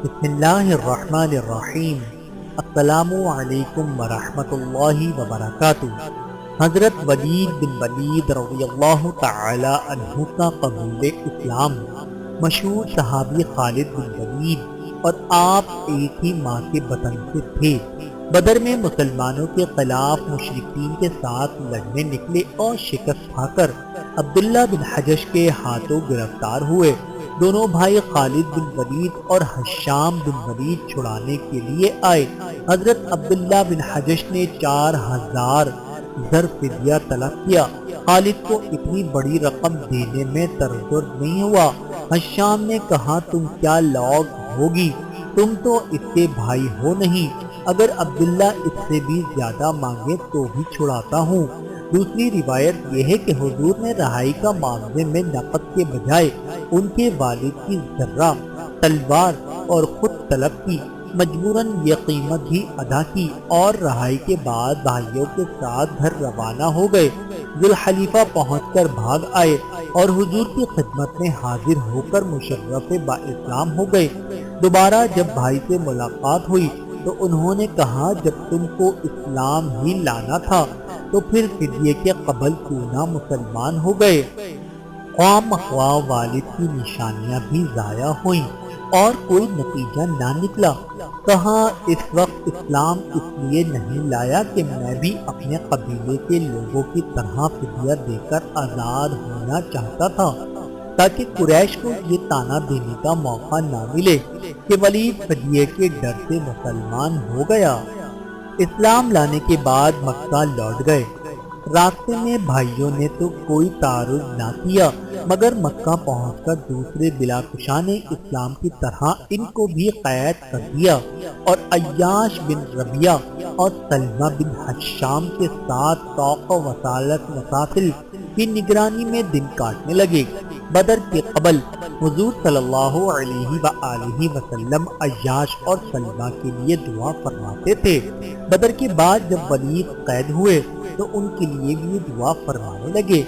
بسم اللہ الرحمن الرحیم۔ السلام علیکم ورحمۃ اللہ وبرکاتہ۔ حضرت ولید بن ولید رضی اللہ تعالی عنہ کا قبول اسلام۔ مشہور صحابی خالد بن ولید اور آپ ایک ہی ماں کے بطن سے تھے۔ بدر میں مسلمانوں کے خلاف مشرکین کے ساتھ لڑنے نکلے اور شکست کھا کر عبداللہ بن حجش کے ہاتھوں گرفتار ہوئے۔ دونوں بھائی خالد بن ولید اور حشام بن ولید چھڑانے کے لیے آئے۔ حضرت عبداللہ بن حجش نے 4000 زر فدیہ طلب کیا۔ خالد کو اتنی بڑی رقم دینے میں تردد نہیں ہوا۔ حشام نے کہا، تم کیا لوگ ہوگی، تم تو اس کے بھائی ہو نہیں، اگر عبداللہ اس سے بھی زیادہ مانگے تو بھی چھڑاتا ہوں۔ دوسری روایت یہ ہے کہ حضور نے رہائی کا معاوضے میں نقد کے بجائے ان کے والد کی ذرہ، تلوار اور خود طلب کی۔ مجبوراً یہ قیمت بھی ادا کی اور رہائی کے بعد بھائیوں کے ساتھ گھر روانہ ہو گئے۔ ذوالحلیفہ پہنچ کر بھاگ آئے اور حضور کی خدمت میں حاضر ہو کر مشرف با اسلام ہو گئے۔ دوبارہ جب بھائی سے ملاقات ہوئی تو انہوں نے کہا، جب تم کو اسلام ہی لانا تھا تو پھر فدیے کے قبل کیوں نہ مسلمان ہو گئے؟ خواہ مخواہ والد کی نشانیاں بھی ضائع ہوئیں اور کوئی نتیجہ نہ نکلا۔ کہا، اس وقت اسلام اس لیے نہیں لایا کہ میں بھی اپنے قبیلے کے لوگوں کی طرح فدیہ دے کر آزاد ہونا چاہتا تھا، تاکہ قریش کو یہ طعنہ دینے کا موقع نہ ملے کہ ولید فدیے کے ڈر سے مسلمان ہو گیا۔ اسلام لانے کے بعد مکہ لوٹ گئے۔ راستے میں بھائیوں نے تو کوئی تعارض نہ کیا، مگر مکہ پہنچ کر دوسرے بلاکشاں نے اسلام کی طرح ان کو بھی قید کر دیا اور عیاش بن ربیہ اور سلمہ بن حشام کے ساتھ توق و وصالت مسافل کی نگرانی میں دن کاٹنے لگے۔ بدر کے قبل حضور صلی اللہ علیہ وآلہ وسلم عیاش اور سلمہ کے لیے دعا فرماتے تھے۔ بدر کے بعد جب ولید قید ہوئے تو ان کے لیے بھی دعا فرمانے لگے۔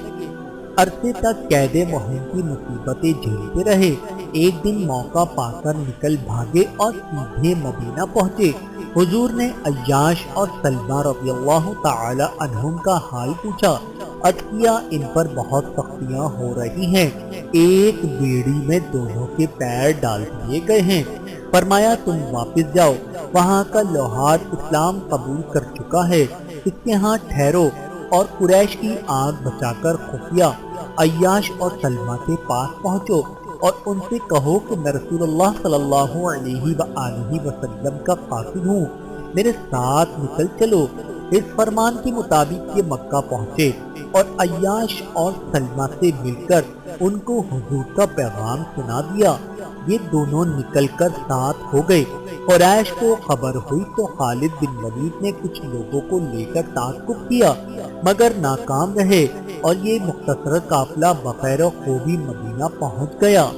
عرصے تک قید مہم کی مصیبتیں جھیلتے رہے۔ ایک دن موقع پا کر نکل بھاگے اور سیدھے مدینہ پہنچے۔ حضور نے عیاش اور سلمہ رضی اللہ تعالی عنہم کا حال پوچھا۔ عرض کیا، ان پر بہت سختیاں ہو رہی ہیں، ایک بیڑی میں دونوں کے پیر ڈال دیے گئے ہیں۔ فرمایا، تم واپس جاؤ، وہاں کا لوہار اسلام قبول کر چکا ہے، اس کے ہاں ٹھہرو اور قریش کی آنکھ بچا کر خفیہ عیاش اور سلمہ کے پاس پہنچو اور ان سے کہو کہ میں رسول اللہ صلی اللہ علیہ وآلہ وسلم کا قاصد ہوں، میرے ساتھ نکل چلو۔ اس فرمان کے مطابق یہ مکہ پہنچے اور عیاش اور سلمہ سے مل کر ان کو حضور کا پیغام سنا دیا۔ یہ دونوں نکل کر ساتھ ہو گئے۔ قریش کو خبر ہوئی تو خالد بن ولید نے کچھ لوگوں کو لے کر تعاقب کیا، مگر ناکام رہے اور یہ مختصر قافلہ بخیر و خوبی مدینہ پہنچ گیا۔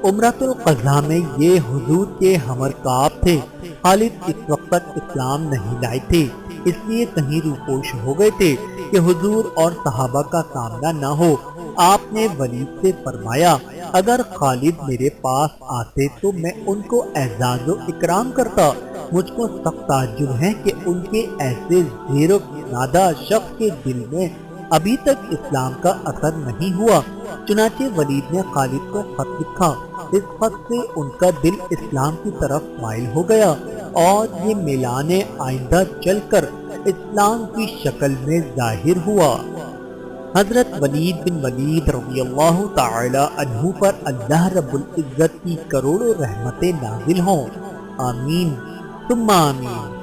عمرۃ القضا میں یہ حضور کے ہمرکاب تھے۔ خالد اس وقت تک اسلام نہیں لائے تھے، اس لیے کہیں روپوش ہو گئے تھے کہ حضور اور صحابہ کا سامنا نہ ہو۔ آپ نے ولید سے فرمایا، اگر خالد میرے پاس آتے تو میں ان کو اعزاز و اکرام کرتا۔ مجھ کو سخت تعجب ہے کہ ان کے ایسے زیر و نادہ شخص کے دل میں ابھی تک اسلام کا اثر نہیں ہوا۔ چنانچہ ولید نے خالد کو خط لکھا۔ اس خط سے ان کا دل اسلام کی طرف مائل ہو گیا اور یہ میلان آئندہ چل کر اسلام کی شکل میں ظاہر ہوا۔ حضرت ولید بن ولید رضی اللہ تعالی عنہ پر اللہ رب العزت کی کروڑوں رحمتیں نازل ہوں۔ آمین ثم آمین۔